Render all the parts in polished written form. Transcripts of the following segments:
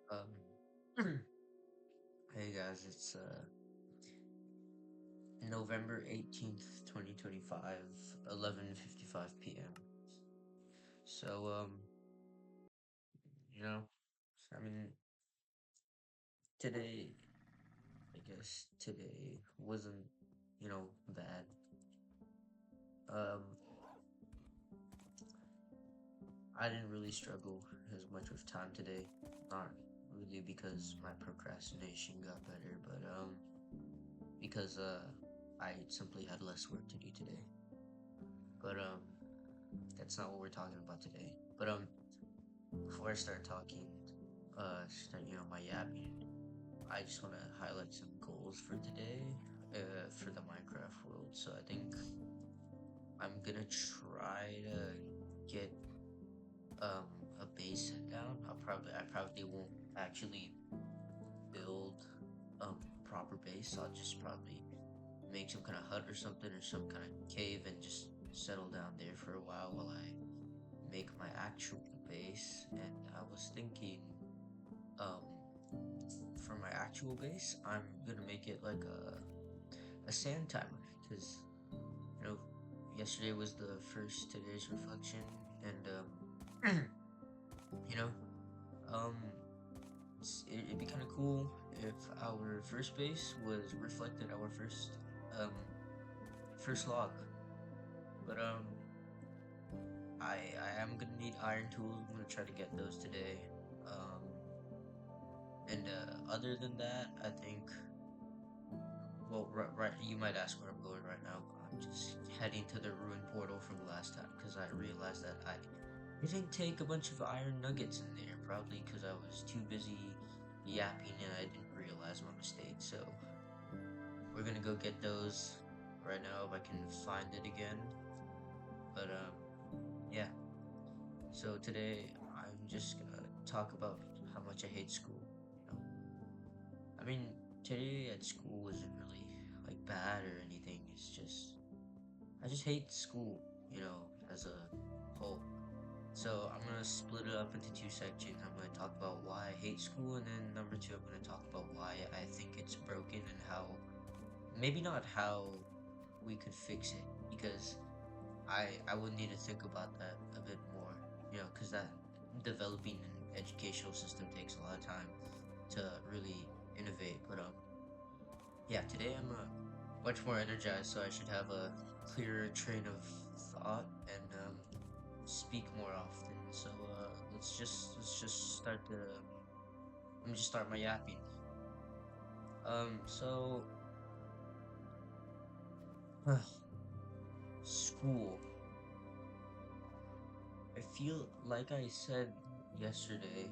Um, hey guys, it's November 18th, 2025, 11:55 p.m. So, you know, I mean, today, I guess today wasn't, bad. Um, I didn't really struggle as much with time today. Not really because my procrastination got better, but because I simply had less work to do today. But that's not what we're talking about today. But before I start talking, my yapping, I just want to highlight some goals for today, for the Minecraft world. So I think I'm gonna try to get um a base set down. I probably won't actually build proper base. I'll just probably make some kind of hut or something or some kind of cave and just settle down there for a while I make my actual base. And I was thinking, um, for my actual base, I'm gonna make it like a sand timer because you know yesterday was the first today's reflection, and you know um it'd be kind of cool if our first base was reflected our um first log. But I am gonna need iron tools. I'm gonna try to get those today. Um, and other than that, I think. Well, right. You might ask where I'm going right now. I'm just heading to the ruin portal from last time because I realized that I didn't take a bunch of iron nuggets in there. Probably because I was too busy yapping and I didn't realize my mistake. So we're gonna go get those right now if I can find it again. But yeah. So today I'm just gonna talk about how much I hate school. You know, I mean, today at school wasn't really like bad or anything. It's just I just hate school. As a whole. So I'm gonna split it up into two sections. I'm gonna talk about why I hate school, and then number two, I'm gonna talk about why I think it's broken and how maybe not how we could fix it because I would need to think about that a bit more, because that developing an educational system takes a lot of time to really innovate. But yeah, today I'm much more energized, so I should have a clearer train of thought and speak more often. So let's just start the let me just start my yapping. So school. I feel like I said yesterday.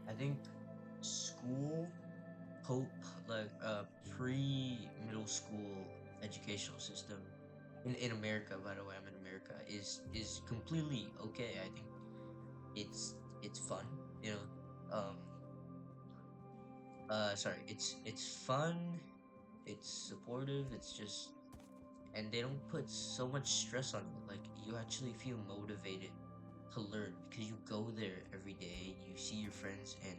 I think school, hope, like pre-middle school educational system in America. By the way, I'm in America. Is completely okay. I think it's fun. You know, um, sorry. It's fun. It's supportive. It's just and they don't put so much stress on you. Like you actually feel motivated to learn because you go there every day, you see your friends, and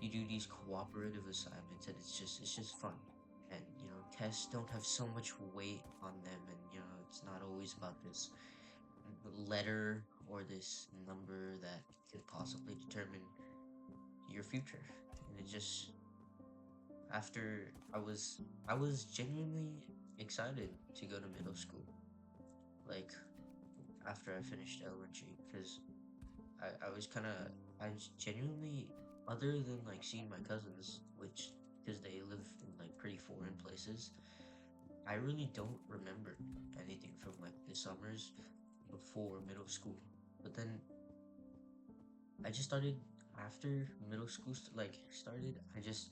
you do these cooperative assignments, and it's just fun. And tests don't have so much weight on them, and it's not always about this letter or this number that could possibly determine your future. And it just after I was genuinely excited to go to middle school. Like after I finished elementary, because I was kind of I was genuinely, other than like seeing my cousins, which because they live in like pretty foreign places, I really don't remember anything from like the summers before middle school. But then I just started after middle school started. I just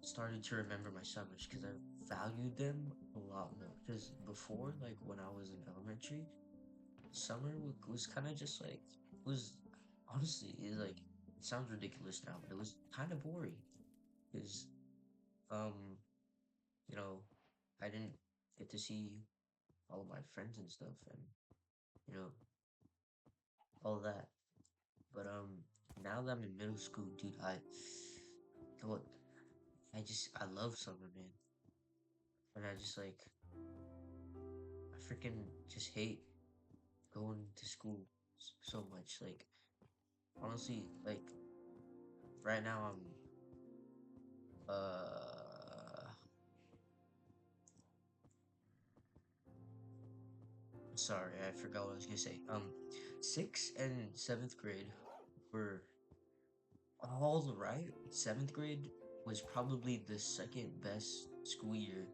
started to remember my summers because I valued them a lot more. Because before, like when I was in elementary, summer was kind of just like was honestly it like it sounds ridiculous now, but it was kind of boring because um you know I didn't get to see all of my friends and stuff and you know all that. But now that I'm in middle school, dude, what I love summer, man. And I just like I freaking just hate going to school so much. Like honestly, like right now I'm sorry, I forgot what I was gonna say. Sixth and seventh grade were all right. Seventh grade was probably the second best school year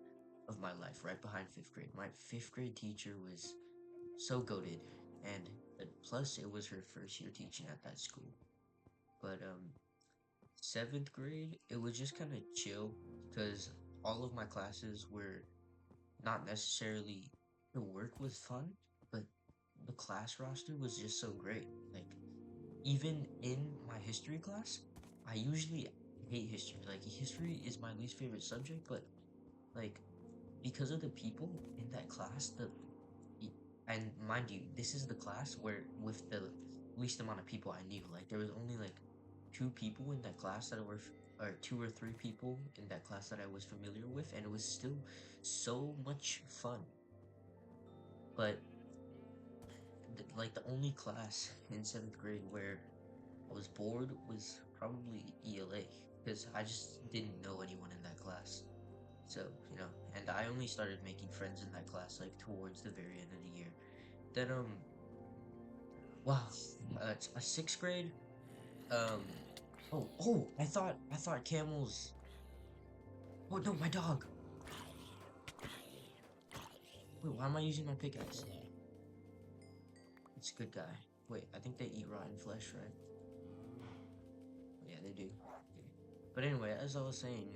of my life, right behind fifth grade. My fifth grade teacher was so goated, and plus it was her first year teaching at that school. But seventh grade, it was just kind of chill because all of my classes were not necessarily the work was fun, but the class roster was just so great. Like even in my history class, I usually hate history. Like history is my least favorite subject, but like because of the people in that class, and mind you, this is the class where with the least amount of people I knew. Like there was only like two people in that class that were, or two or three people in that class that I was familiar with, and it was still so much fun. But like the only class in seventh grade where I was bored was probably ELA because I just didn't know anyone in that class. So, and I only started making friends in that class like towards the very end of the year. Then, wow, a sixth grade, um, I thought camels. Oh no, my dog. Wait, why am I using my pickaxe? It's a good guy. Wait, I think they eat rotten flesh, right? Yeah, they do. Okay. But anyway, as I was saying,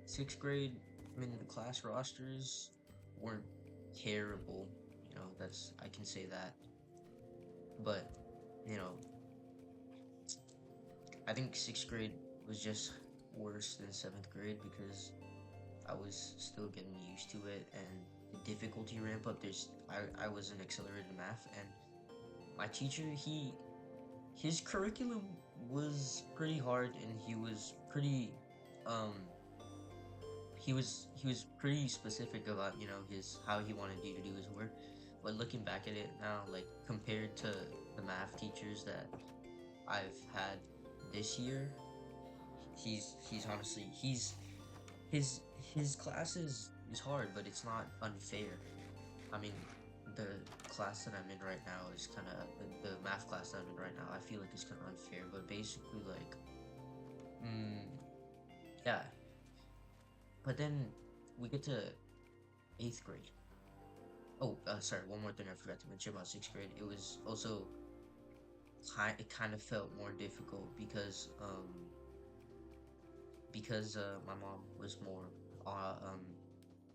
sixth grade, I mean, the class rosters weren't terrible. I can say that. But, you know, I think sixth grade was just worse than seventh grade because I was still getting used to it and the difficulty ramp up. I was in accelerated math, and my teacher, his curriculum was pretty hard, and um he was pretty specific about his how he wanted you to do his work. But looking back at it now, like compared to the math teachers that I've had this year, he's honestly his his class is hard, but it's not unfair. I mean, the class that I'm in right now is kind of the math class that I'm in right now. I feel like it's kind of unfair, but basically like, mm, yeah. But then we get to eighth grade. Oh, sorry. One more thing I forgot to mention about sixth grade. It was also it kind of felt more difficult because my mom was more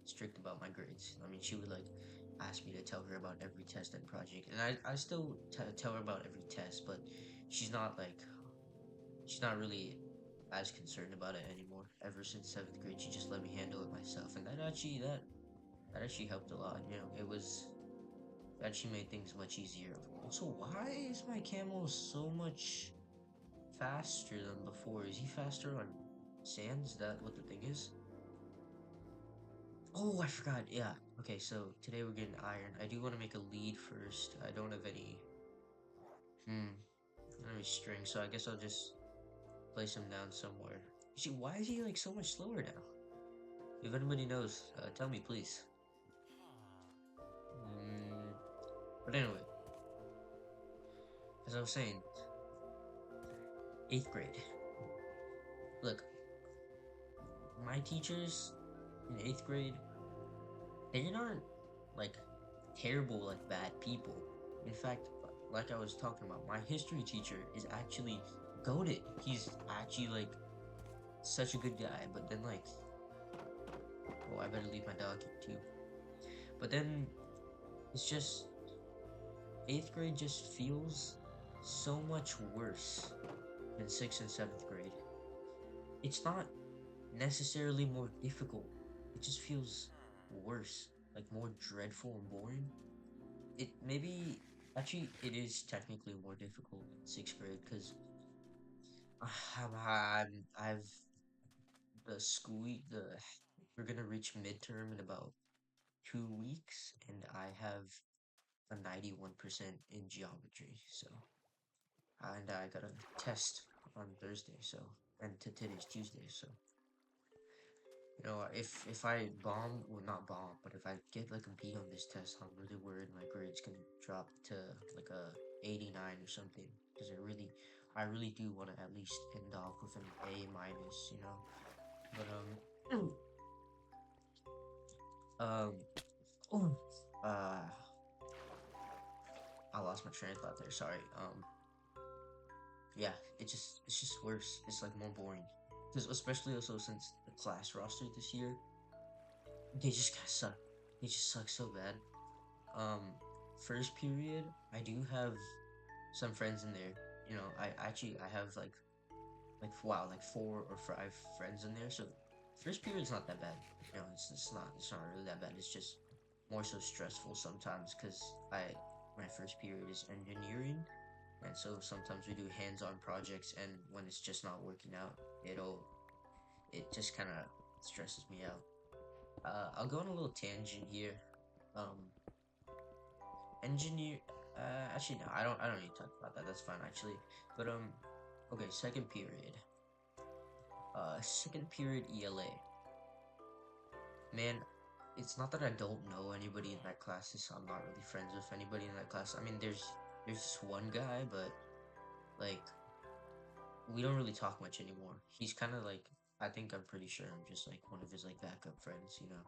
strict about my grades. I mean, she would like ask me to tell her about every test and project, and I still tell her about every test, but she's not like she's not really as concerned about it anymore. Ever since seventh grade, she just let me handle it myself, and that actually helped a lot. It actually made things much easier. Also, why is my camel so much faster than before? Is he faster on sand? Is that what the thing is? Oh, I forgot. Yeah. Okay, so today we're getting iron. I do want to make a lead first. I don't have any. I don't have any string, so I guess I'll just place him down somewhere. See, why is he like so much slower now? If anybody knows, tell me please. Mm, but anyway, as I was saying, eighth grade. Look, my teachers in eighth grade, they aren't like terrible, like bad people. In fact, like I was talking about, my history teacher is actually goaded. He's actually like such a good guy. But then like, oh, I better leave my dog here too. But then it's just eighth grade just feels so much worse than sixth and seventh grade. It's not necessarily more difficult. It just feels worse, like more dreadful and boring. It maybe Actually, it is technically more difficult in sixth grade because I've the we're gonna reach midterm in about 2 weeks, and I have a 91% in geometry. So, and I got a test on Thursday. So, and today's Tuesday. So, if I bomb, well, not bomb, but if I get like a B on this test, I'm really worried my grade's gonna drop to like a 89 or something. Because I really do want to at least end off with an A minus, you know. But um, oh, uh, I lost my train of thought there. Sorry. Yeah, it's just worse. It's like more boring. Because especially also since the class roster this year, they just kind of suck. They just suck so bad. Um, First period, I do have some friends in there. I have like wow, like 4 or 5 friends in there. So first period's not that bad. It's not really that bad. It's just more so stressful sometimes because my first period is engineering, and so sometimes we do hands-on projects, and when it's just not working out, it just kind of stresses me out. I'll go on a little tangent here. Um, engineer. Actually, no, I don't need to talk about that. That's fine, actually. But okay, second period ELA. Man, it's not that I don't know anybody in that class. It's I'm not really friends with anybody in that class. I mean, there's this one guy, but like we don't really talk much anymore. He's kind of like I'm pretty sure I'm just like one of his like backup friends, you know.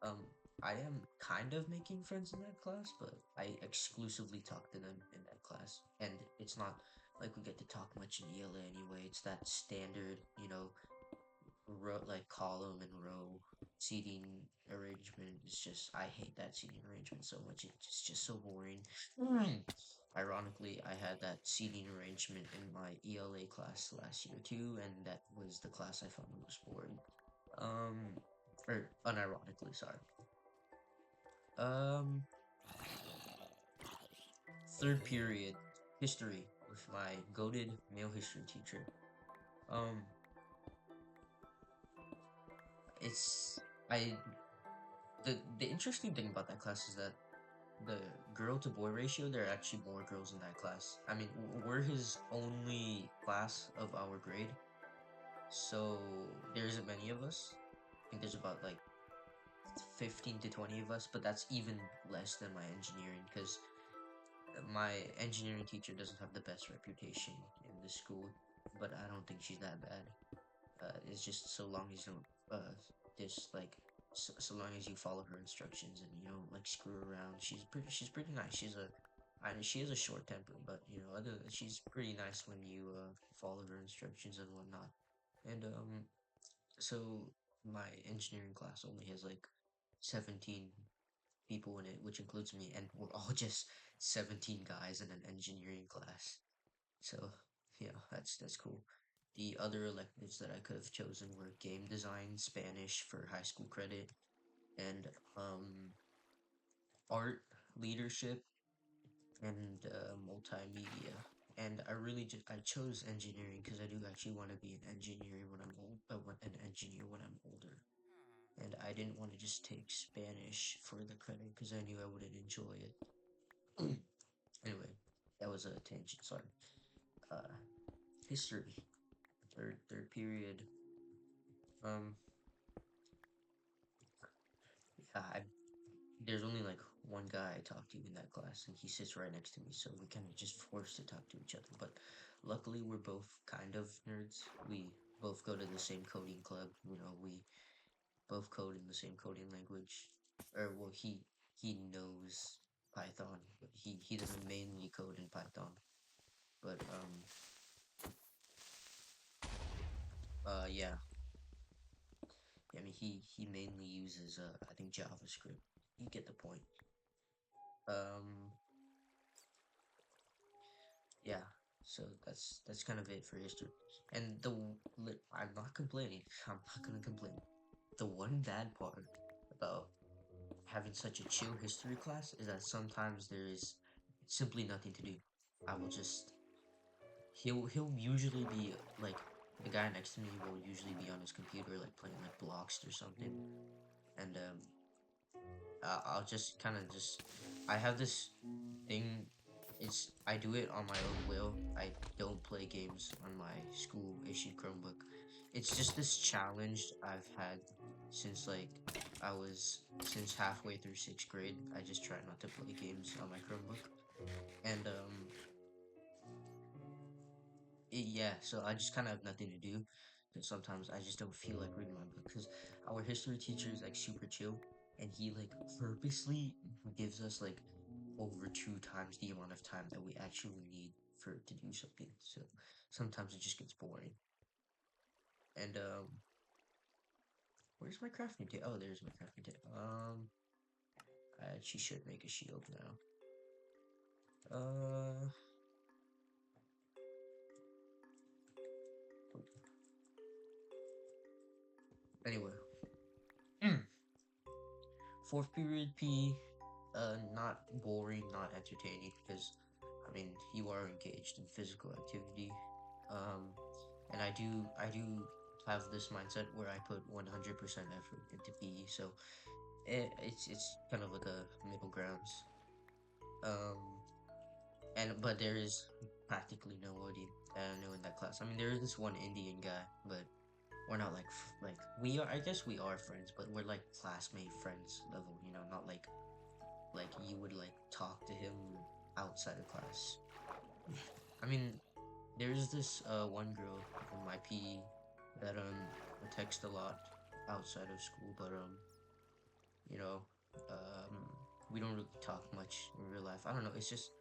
Um, I am kind of making friends in that class, but I exclusively talk to them in that class. And it's not like we get to talk much in ELA anyway. It's that standard, like column and row seating arrangement. It's just, I hate that seating arrangement so much. It's just so boring. Mm. Ironically, I had that seating arrangement in my ELA class last year too, and that was the class I found most boring. Um, or unironically, sorry. Um, Third period, history with my goated male history teacher. Um, it's I the interesting thing about that class is that the girl to boy ratio, there are actually more girls in that class. I mean, we're his only class of our grade, so there isn't many of us. I think there's about like 15 to 20 of us, but that's even less than my engineering because my engineering teacher doesn't have the best reputation in the school, but I don't think she's that bad. It's just so long as you don't just like so long as you follow her instructions and you don't like screw around. She's pretty nice. I mean, she has a short temper, but other than she's pretty nice when you follow her instructions and whatnot. And so my engineering class only has like 17 people in it, which includes me, and we're all just 17 guys in an engineering class. So, yeah, that's cool. The other electives that I could have chosen were game design, Spanish for high school credit, and art, leadership, and multimedia. And I chose engineering because I do actually want to be an engineer when I'm old, an engineer when I'm older. And I didn't want to just take Spanish for the credit because I knew I wouldn't enjoy it. Anyway, that was a tangent. Sorry. Uh, History, third period. Um, yeah, there's only like one guy I talk to in that class, and he sits right next to me, so we kind of just forced to talk to each other. But luckily, we're both kind of nerds. We both go to the same coding club. We both code in the same coding language. Or well, he knows Python, but he doesn't mainly code in Python. But yeah, I mean he mainly uses I think JavaScript. You get the point. Um, yeah, so that's kind of it for history. And I'm not complaining. I'm not gonna complain. The one bad part about having such a chill history class is that sometimes simply nothing to do, I will just he'll usually be like the guy next to me will usually be on his computer like playing like blocks or something, and I'll just kind of just I have this thing. It's I do it on my own will. I don't play games on my school issued Chromebook. It's just this challenge I've had since like I was since halfway through sixth grade. I just try not to play games on my Chromebook, and yeah. So I just kind of have nothing to do. And sometimes I just don't feel like reading my book because our history teacher is like super chill, and he like purposely gives us like over two times the amount of time that we actually need for to do something. So sometimes it just gets boring. And where's my crafting table? Oh, there's my crafting table. I actually should make a shield now. Uh, anyway, fourth period P, not boring, not entertaining because, I mean, you are engaged in physical activity. Um, and I do have this mindset where I put 100% effort into PE, so it's kind of like a middle grounds. Um, and but there is practically nobody that I know in that class. I mean, there is this one Indian guy, but we're not like like we are. I guess we are friends, but we're like classmate friends level. You know, not like you would like talk to him outside of class. I mean, there's this one girl in my PE that I text a lot outside of school, but you know, um we don't really talk much in real life. I don't know, it's just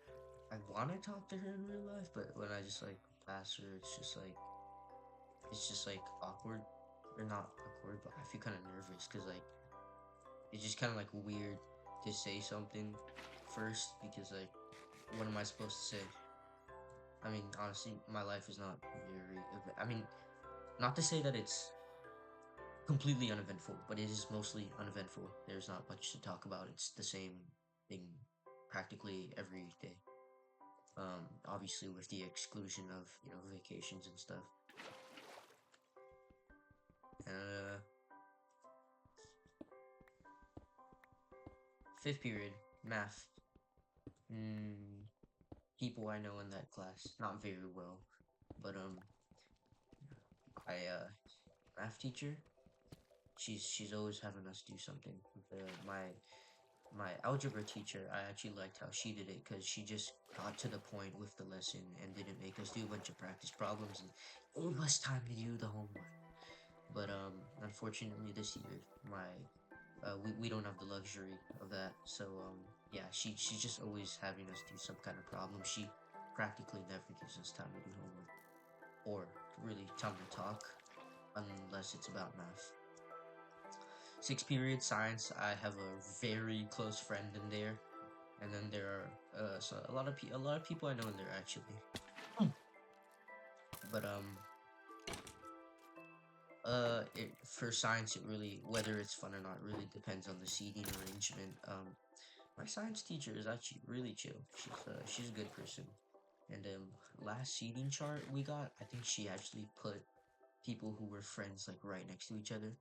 I want to talk to her in real life, but when I just like pass her, it's just like awkward or not awkward, but I feel kind of nervous because like it's just kind of like weird to say something first because like what am I supposed to say? I mean, honestly, my life is not very. I mean, not to say that it's completely uneventful, but it is mostly uneventful. There's not much to talk about. It's the same thing practically every day. Obviously with the exclusion of vacations and stuff. Uh, fifth period math. Mm, people I know in that class, not very well, but I math teacher. She's always having us do something. My algebra teacher, I actually liked how she did it because she just got to the point with the lesson and didn't make us do a bunch of practice problems and gave us time to do the homework. But unfortunately this year we don't have the luxury of that. So yeah, she's just always having us do some kind of problem. She practically never gives us time to do homework or really time to talk unless it's about math. Sixth period science, I have a very close friend in there, and then there are so a lot of people I know in there actually. But for science it really, whether it's fun or not, really depends on the seating arrangement. My science teacher is actually really chill. She's a good person. And last seating chart we got, I think she actually put people who were friends like right next to each other,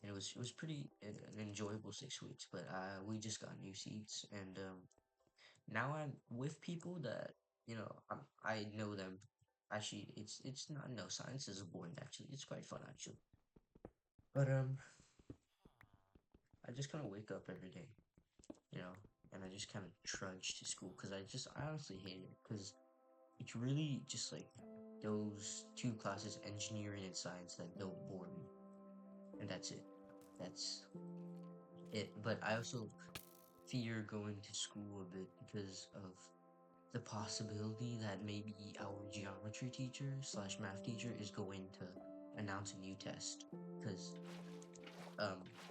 and it was pretty an enjoyable 6 weeks. But we just got new seats, and now I'm with people that I know them. Actually, it's not, no, science is boring. Actually, it's quite fun actually. But I just kind of wake up every day, you know, and I just kind of trudge to school because I honestly hate it because it's really just like those two classes, engineering and science, that don't bore me, and that's it. That's it. But I also fear going to school a bit because of the possibility that maybe our geometry teacher slash math teacher is going to announce a new test because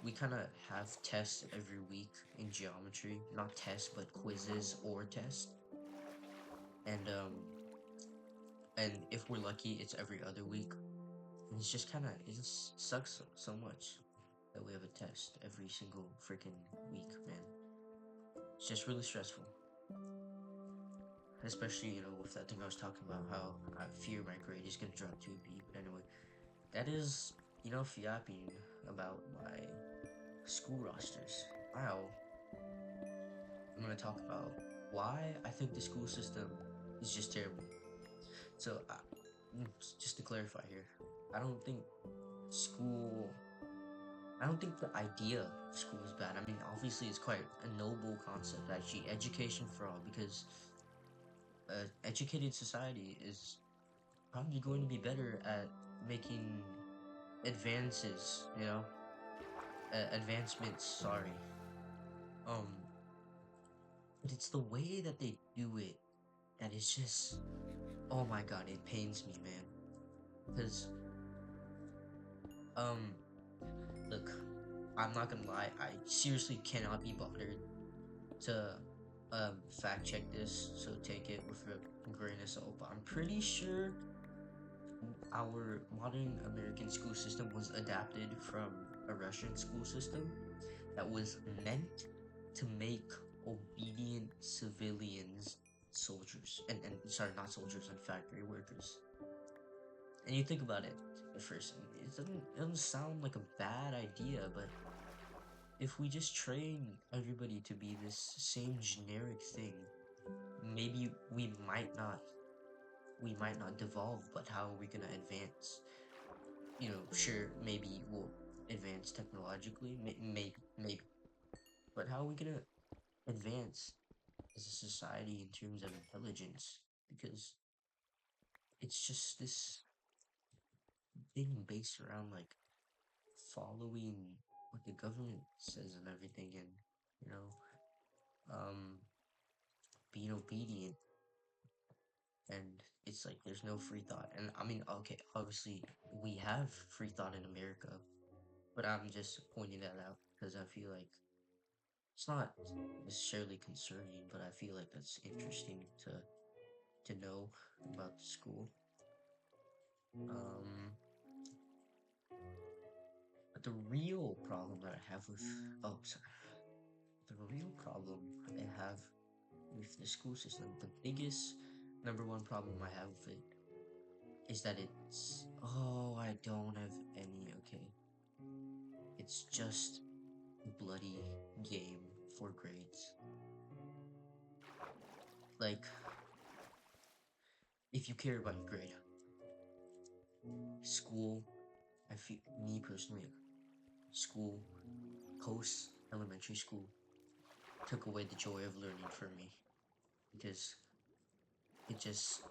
we kind of have tests every week in geometry, not tests but quizzes or tests, and if we're lucky it's every other week, and it's just kind of, it just sucks so much that we have a test every single freaking week, man. It's just really stressful. especially with that thing I was talking about, how I fear my grade is gonna drop to a B. But anyway, that is enough yapping about my school rosters. Now I'm gonna talk about why I think the school system is just terrible. So, just to clarify here, I don't think school. I don't think the idea of school is bad. I mean, obviously, it's quite a noble concept, actually, education for all, because educated society is probably going to be better at making advances, advancements, sorry. Um, but it's the way that they do it that is just, oh my god, it pains me, man. Because, um, look, I'm not gonna lie, I seriously cannot be bothered to fact check this, so take it with a grain of salt. But I'm pretty sure our modern American school system was adapted from a Russian school system that was meant to make obedient civilians soldiers. And sorry, not soldiers, and factory workers. And you think about it at first, it doesn't sound like a bad idea, but if we just train everybody to be this same generic thing, maybe we might not devolve, but how are we gonna advance? Sure, maybe we'll advance technologically, maybe, but how are we gonna advance as a society in terms of intelligence? Because it's just this thing based around like following what the government says and everything, and you know, um, being obedient. And it's like there's no free thought. And I mean, okay, obviously we have free thought in America, but I'm just pointing that out because I feel like it's not necessarily concerning, but I feel like that's interesting to know about the school. Um, but the real problem that I have with oh sorry, the real problem I have with the school system, the biggest number one problem I have with it is that it's oh I don't have any okay. It's just a bloody game for grades. Like if you care about your grade, school I feel me personally, school post elementary school took away the joy of learning for me because it just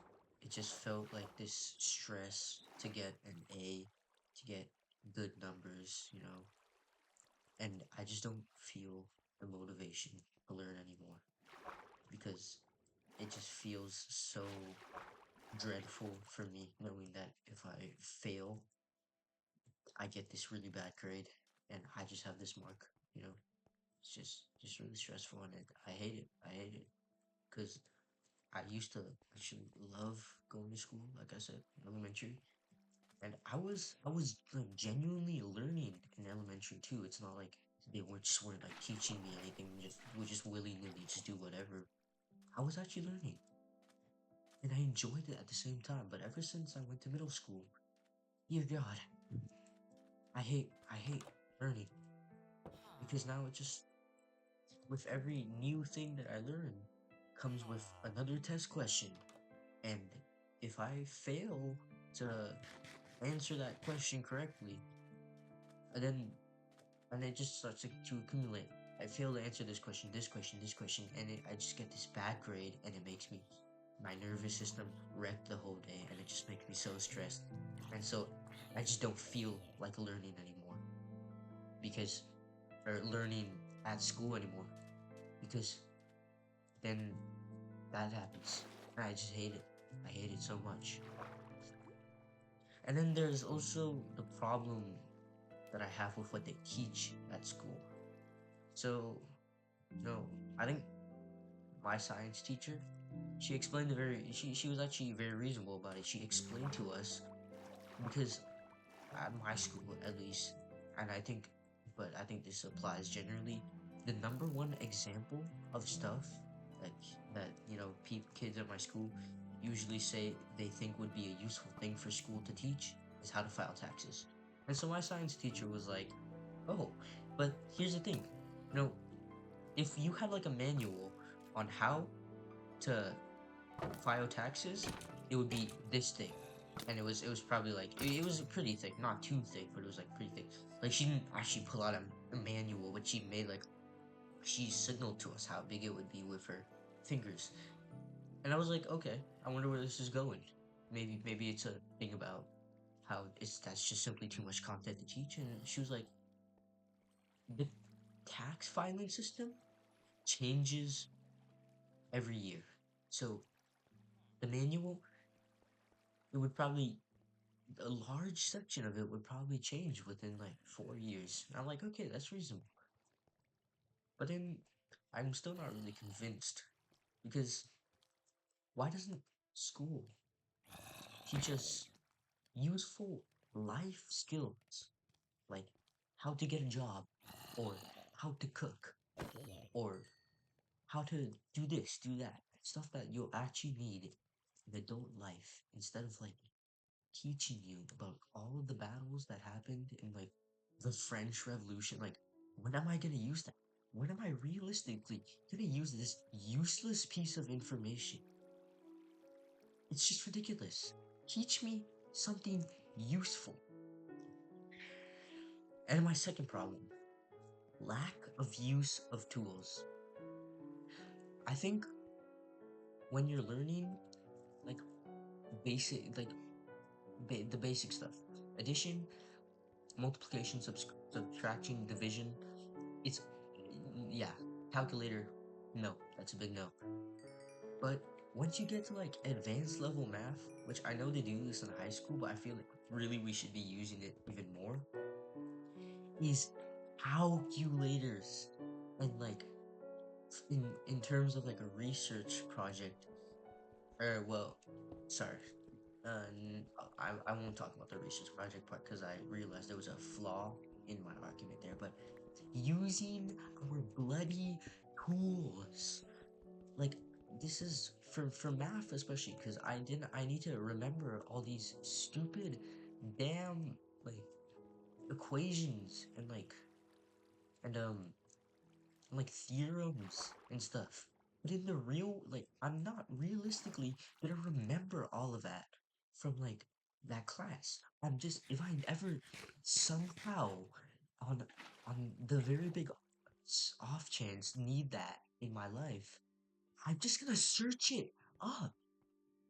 it just felt like this stress to get an A, to get good numbers, and I just don't feel the motivation to learn anymore because it just feels so dreadful for me knowing that if I fail, I get this really bad grade and I just have this mark, you know. It's just really stressful and I hate it. I hate it because I used to actually love going to school, like I said, elementary, and I was like genuinely learning in elementary too. It's not like they weren't like teaching me anything. Just we just willy nilly just do whatever. I was actually learning, and I enjoyed it at the same time. But ever since I went to middle school, dear God, I hate learning because now it just with every new thing that I learn comes with another test question, and if I fail to answer that question correctly, and then and it just starts to accumulate. I fail to answer this question, this question, and I just get this bad grade, and it makes me my nervous system wreck the whole day, and it just makes me so stressed, and so I just don't feel like learning anymore because or learning at school anymore because then that happens, and I just hate it. I hate it so much. And then there's also the problem that I have with what they teach at school. So, I think my science teacher, she explained it she was actually very reasonable about it. She explained to us because at my school at least, and I think this applies generally, the number one example of stuff like that kids at my school usually say they think would be a useful thing for school to teach is how to file taxes. And so my science teacher was like, "Oh, but here's the thing, you know, if you had like a manual on how to file taxes, it would be this thick." And it was probably like it was pretty thick, not too thick, but it was like pretty thick. Like she didn't actually pull out a manual, but she made like she signaled to us how big it would be with her fingers. And I was like, okay, I wonder where this is going. Maybe it's a thing about how that's just simply too much content to teach. And she was like, the tax filing system changes every year. So the manual, it would probably a large section of it would probably change within like 4 years. And I'm like, okay, that's reasonable. But then I'm still not really convinced because why doesn't school teach us useful life skills like how to get a job or how to cook or how to do this, do that? Stuff that you'll actually need in adult life instead of like teaching you about all of the battles that happened in like the French Revolution. Like, when am I gonna use that? When am I realistically gonna use this useless piece of information? It's just ridiculous. Teach me something useful. And my second problem, lack of use of tools. I think when you're learning like basic, like the basic stuff, addition, multiplication, subtraction, division, it's yeah, calculator. No, that's a big no. But once you get to like advanced level math, which I know they do this in high school, but I feel like really we should be using it even more, is calculators. And like in terms of like a research project, or well, sorry, I won't talk about the research project part because I realized there was a flaw in my argument there. But using our bloody tools, like this is for math especially because I need to remember all these stupid damn like equations and like theorems and stuff. But in the real, like, I'm not realistically gonna remember all of that from like that class. I'm just if I ever somehow on on the very big off chance need that in my life, I'm just gonna search it up.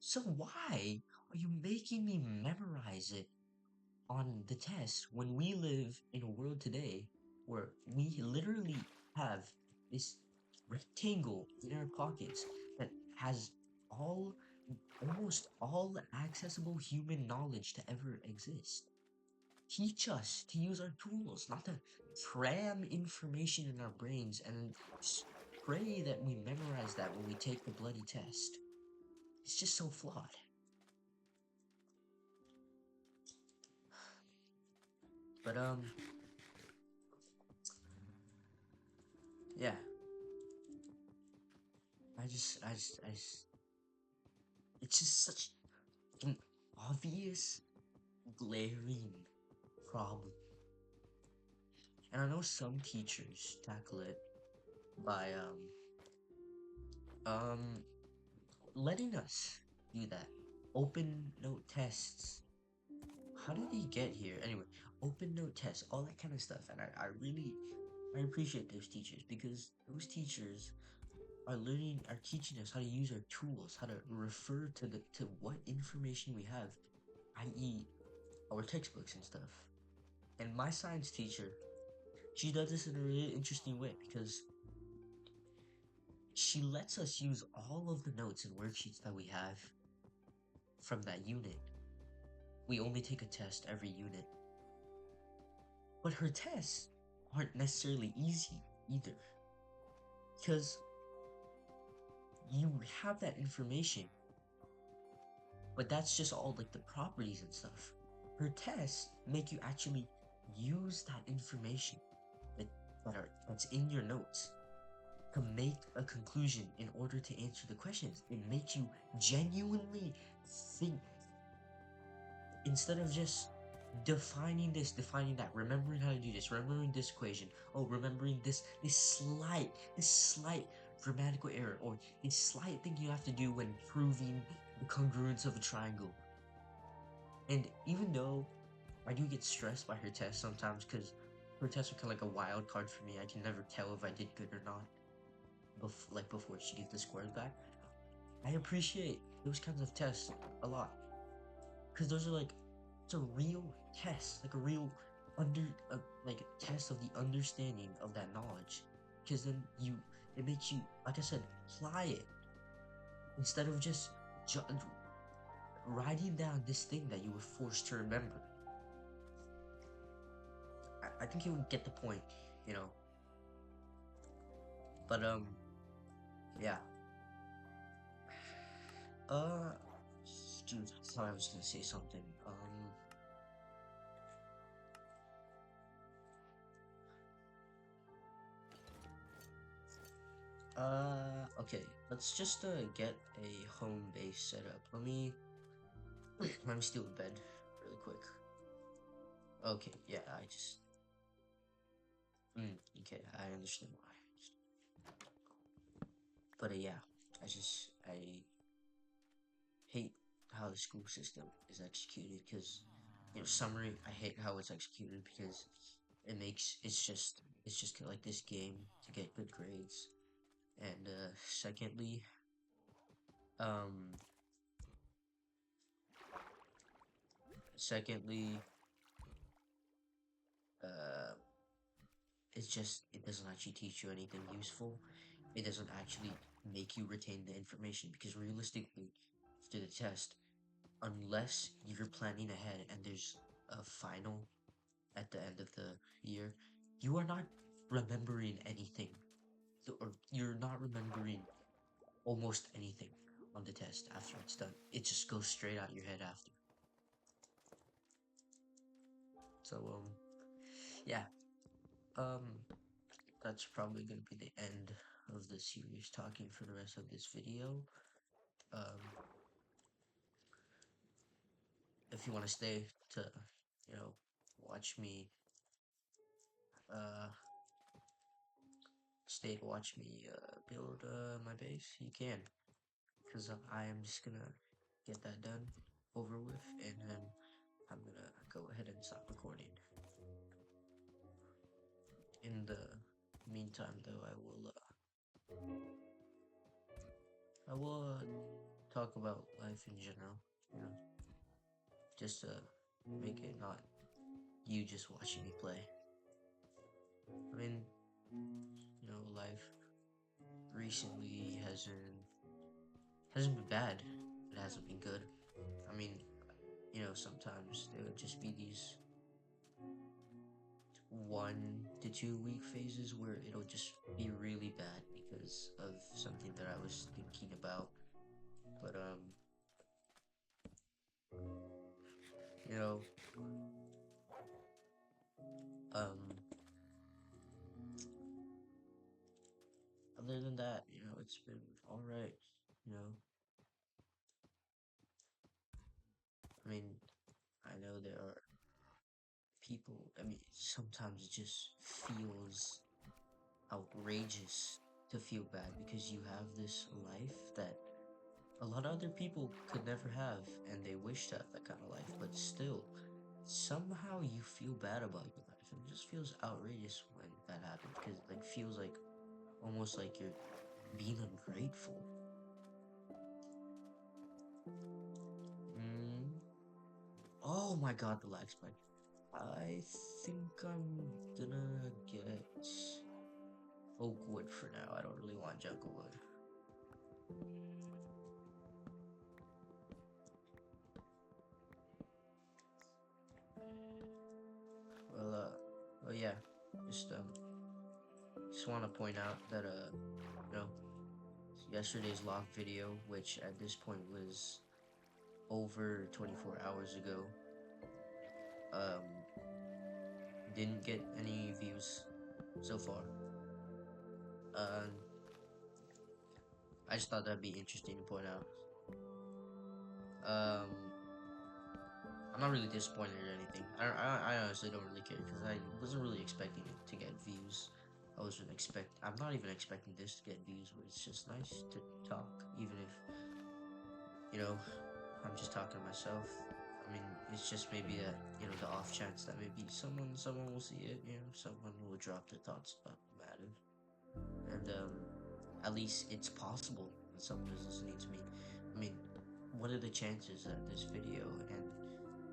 So why are you making me memorize it on the test when we live in a world today where we literally have this rectangle in our pockets that has all almost all accessible human knowledge to ever exist? Teach us to use our tools, not to cram information in our brains and then pray that we memorize that when we take the bloody test. It's just so flawed. But yeah, I just, it's just such an obvious, glaring problem. And I know some teachers tackle it by um letting us do that. Open note tests. How did he get here? Anyway, open note tests, all that kind of stuff. And I really I appreciate those teachers because those teachers are teaching us how to use our tools, how to refer to what information we have, i.e. our textbooks and stuff. And my science teacher, she does this in a really interesting way because she lets us use all of the notes and worksheets that we have from that unit. We only take a test every unit. But her tests aren't necessarily easy either. Because you have that information, but that's just all like the properties and stuff. Her tests make you actually use that information that's in your notes. to make a conclusion in order to answer the questions. It makes you genuinely think instead of just defining this, defining that, remembering how to do this, remembering this equation, oh, remembering this slight grammatical error, or this slight thing you have to do when proving the congruence of a triangle. And even though I do get stressed by her tests sometimes, because her tests are kind of like a wild card for me. I can never tell if I did good or not, like before she gives the scores back. I appreciate those kinds of tests a lot, because those are like, it's a real test, like a real under like a test of the understanding of that knowledge, because then it makes you, like I said, apply it instead of just ju- writing down this thing that you were forced to remember. I think you would get the point, you know. But yeah. Uh, Dude, I thought I was gonna say something. Okay. Let's just get a home base set up. Let me steal the bed really quick. Okay, yeah, okay, I understand why. But yeah, I hate how the school system is executed, because, summary, I hate how it's executed because it's just like this game to get good grades. And um secondly, uh it doesn't actually teach you anything useful. It doesn't actually make you retain the information, because realistically, after the test, unless you're planning ahead and there's a final at the end of the year, you are not remembering anything. Or you're not remembering almost anything on the test after it's done. It just goes straight out your head after. So yeah. Um that's probably gonna be the end of the series talking for the rest of this video. Um if you wanna stay to, you know, watch me uh build my base, you can. Because I am just gonna get that done, over with, and then I'm gonna go ahead and stop recording. In the meantime, though, I will talk about life in general, you know, just to make it not you just watching me play. I mean, life recently hasn't been bad. It hasn't been good. I mean, sometimes there would just be these 1 to 2 week phases where it'll just be really bad because of something that I was thinking about. But you know, um, other than that, it's been all right. You know, I mean, I know there are people. I mean, sometimes it just feels outrageous to feel bad because you have this life that a lot of other people could never have, and they wish to have that kind of life, but still, somehow you feel bad about your life, and it just feels outrageous when that happens, because it like feels like almost like you're being ungrateful. Mm. Oh my god, the lag spike. I think I'm gonna get oak wood for now. I don't really want jungle wood. Well, yeah, just just want to point out that you know, yesterday's log video, which at this point was over 24 hours ago, um, didn't get any views so far. I just thought that'd be interesting to point out. Um, I'm not really disappointed or anything. I honestly don't really care because I wasn't really expecting it to get views. I'm not even expecting this to get views, but it's just nice to talk, even if, you know, I'm just talking to myself. I mean, it's just maybe that, the off chance that maybe someone will see it, someone will drop their thoughts about the matter. And, at least it's possible that someone is listening to me. I mean, what are the chances that this video and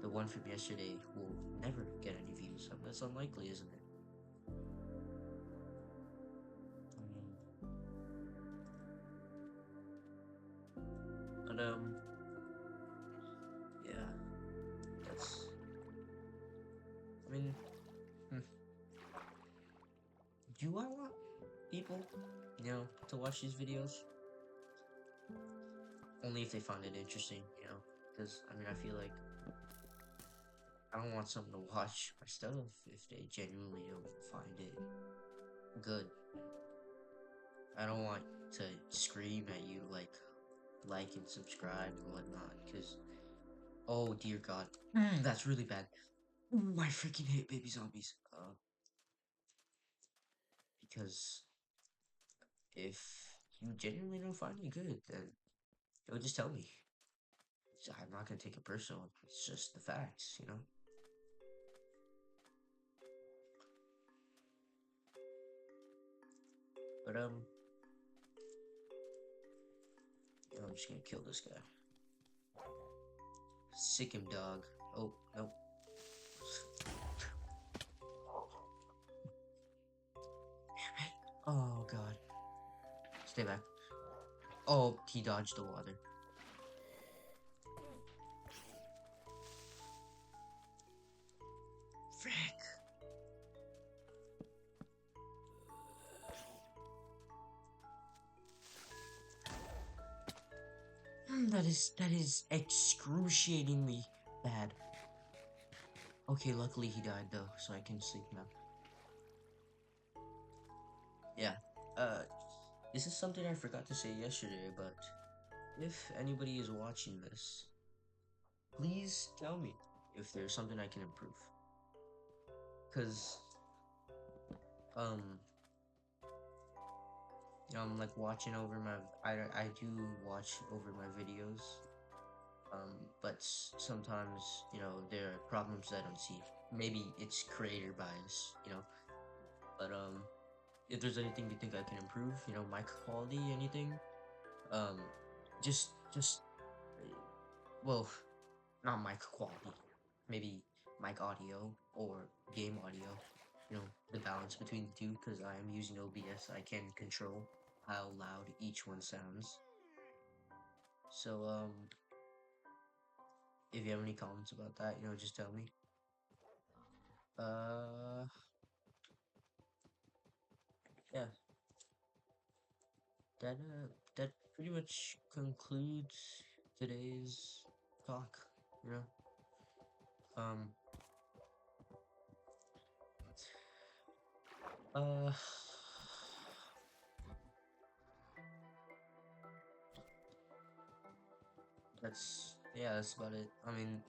the one from yesterday will never get any views? That's unlikely, isn't it? But yeah, that's. I mean, hmm, do I want people, to watch these videos? Only if they find it interesting, because I mean, I feel like I don't want someone to watch my stuff if they genuinely don't find it good. I don't want to scream at you like and subscribe and whatnot, because oh dear God, that's really bad. Ooh, I freaking hate baby zombies. Because if you genuinely don't find it good, then just tell me. I'm not gonna take it personal. It's just the facts. But I'm just gonna kill this guy. Sick him, dog. Oh no. Oh God. Stay back. Oh, he dodged the water. Frick. That is excruciatingly bad. Okay, luckily he died though, so I can sleep now. Yeah. Uh, this is something I forgot to say yesterday, but if anybody is watching this, please tell me if there's something I can improve. Cause um, I'm like watching over my. I do watch over my videos. But sometimes there are problems I don't see. Maybe it's creator bias. But if there's anything you think I can improve, mic quality, anything, um, just well, not mic quality, maybe mic audio or game audio. The balance between the two, because I am using OBS, I can control how loud each one sounds. So if you have any comments about that, just tell me. Uh, yeah, that pretty much concludes today's talk. You know, um, uh, that's about it. I mean,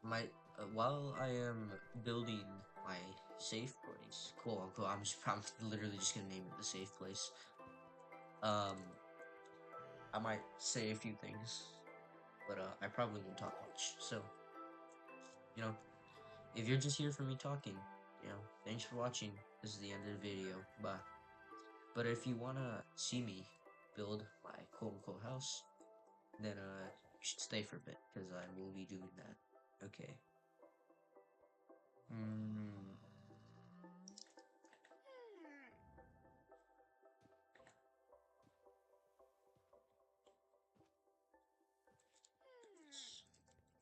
my while I am building my safe place, quote unquote, I'm literally just gonna name it the safe place. Um, I might say a few things, but I probably won't talk much. So, you know, if you're just here for me talking, thanks for watching. This is the end of the video. Bye. But if you wanna see me build my quote unquote house, then you should stay for a bit because I will be doing that. Okay. Mm,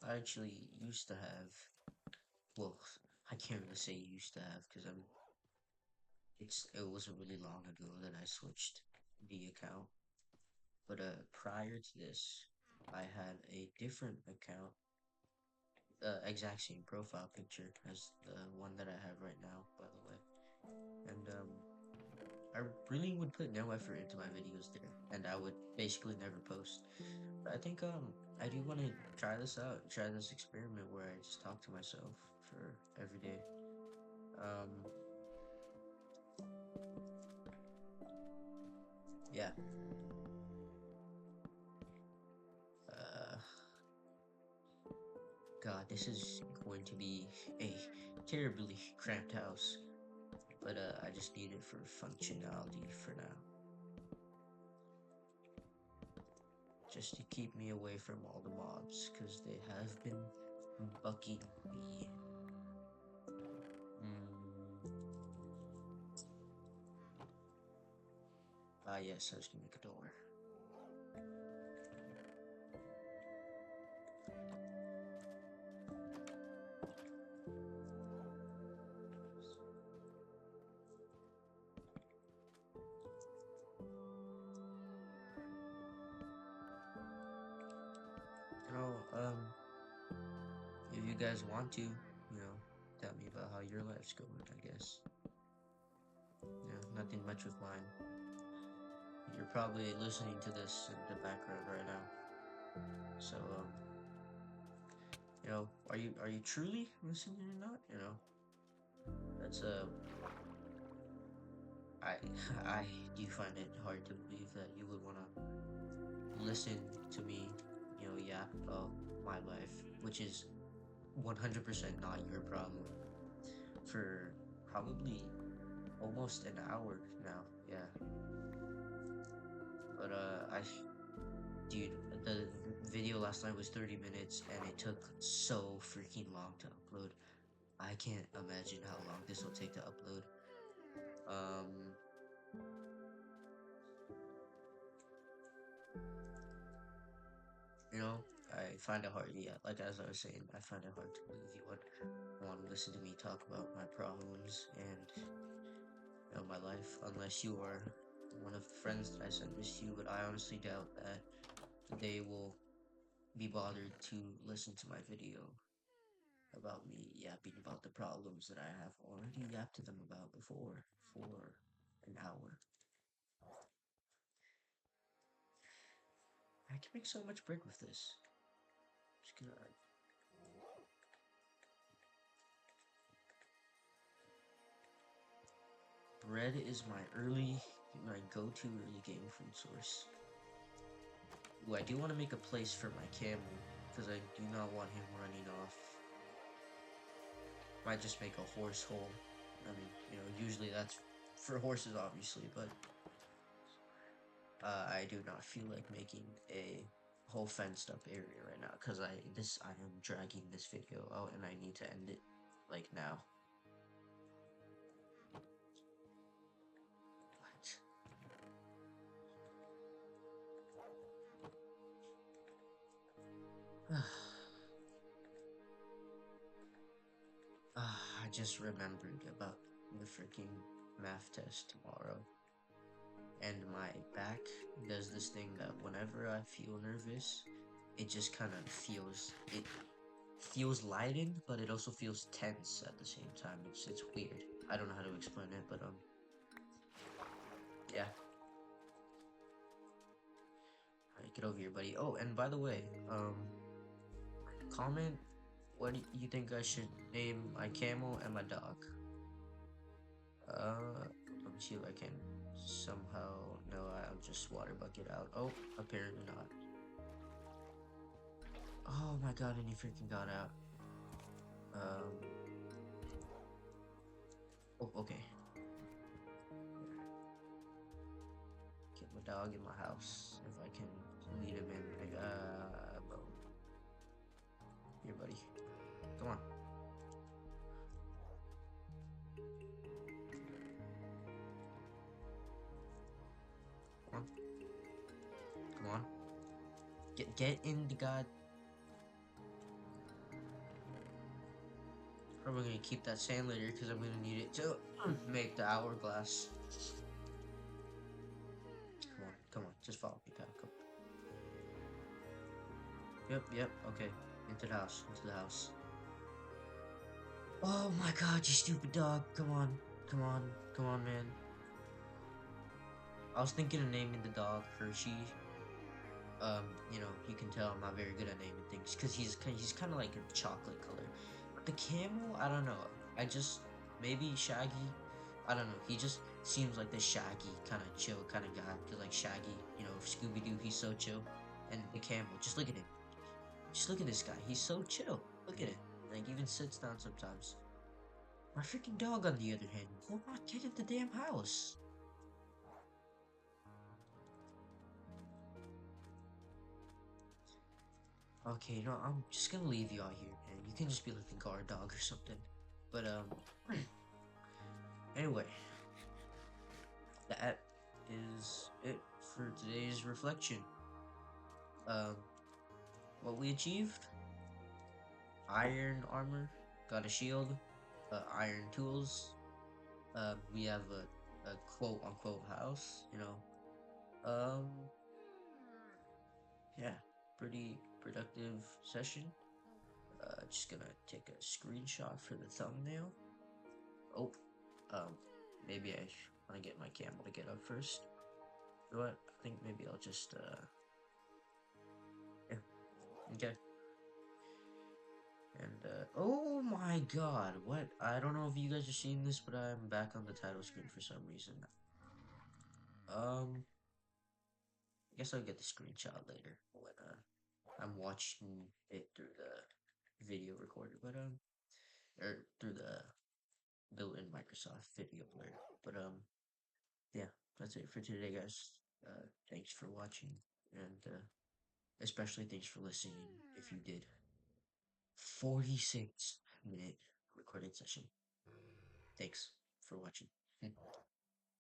I actually used to have. Well, I can't really say used to have because it wasn't really long ago that I switched the account. But prior to this, I had a different account, exact same profile picture as the one that I have right now, by the way. And I really would put no effort into my videos there, and I would basically never post. But I think I do want to try this out, try this experiment where I just talk to myself for every day. Um, yeah. Uh, God, this is going to be a terribly cramped house, but I just need it for functionality for now, just to keep me away from all the mobs, because they have been bucking me. Mm. Ah, yes, I was gonna make a door. You know, if you guys want to, tell me about how your life's going, I guess. Yeah, nothing much with mine. You're probably listening to this in the background right now. So, are you truly listening or not? That's I I do find it hard to believe that you would wanna listen to me, yap about my life, which is 100% not your problem, for probably almost an hour now. Yeah, but dude, the video last night was 30 minutes and it took so freaking long to upload. I can't imagine how long this will take to upload. Um, I find it hard. Yeah, like as I was saying, I find it hard to believe you would want to listen to me talk about my problems and my life, unless you are one of the friends that I sent this to. But I honestly doubt that they will be bothered to listen to my video about me yapping about the problems that I have already yapped to them about before for an hour. I can make so much bread with this. Just gonna. Bread is my go-to early game food source. Ooh, I do want to make a place for my camel, because I do not want him running off. Might just make a horse hole. I mean, usually that's for horses, obviously, but I do not feel like making a whole fenced up area right now, because I am dragging this video out and I need to end it like now. What? I just remembered about the freaking math test tomorrow. And my back does this thing that whenever I feel nervous, it just kind of feels lightened, but it also feels tense at the same time. It's weird. I don't know how to explain it, but yeah. Alright, get over here, buddy. Oh, and by the way, comment what you think I should name my camel and my dog. Let me see if I can somehow. No, I'll just water bucket out. Oh, apparently not. Oh my god, and he freaking got out. Um. Oh, okay. Get my dog in my house if I can lead him in. Bro. Here, buddy. Come on. Come on. Come on. Get in the god. Probably gonna keep that sand later because I'm gonna need it to make the hourglass. Come on, just follow me, pal. Come. Yep, okay. Into the house. Oh my god, you stupid dog. Come on, man. I was thinking of naming the dog Hershey. You can tell I'm not very good at naming things because he's kind of like a chocolate color. But the camel, I don't know. I just maybe Shaggy. I don't know. He just seems like the Shaggy kind of chill kind of guy. Cause like Shaggy, Scooby Doo, he's so chill. And the camel, just look at him. Just look at this guy. He's so chill. Look at it. Like even sits down sometimes. My freaking dog, on the other hand, will not get in the damn house. Okay, no, I'm just gonna leave you out here, and you can just be like the guard dog or something. But anyway, that is it for today's reflection. Um, what we achieved: iron armor, got a shield, iron tools. We have a quote unquote house. Yeah, pretty productive session. Just gonna take a screenshot for the thumbnail. Oh, um, maybe I want to get my camel to get up first. You know what? I think maybe I'll just, yeah, okay. And, oh my god, what? I don't know if you guys are seeing this, but I'm back on the title screen for some reason. I guess I'll get the screenshot later when, I'm watching it through the video recorder, but, or through the built-in Microsoft video player. But yeah, that's it for today, guys. Thanks for watching, and especially thanks for listening. If you did, 46-minute recording session. Thanks for watching.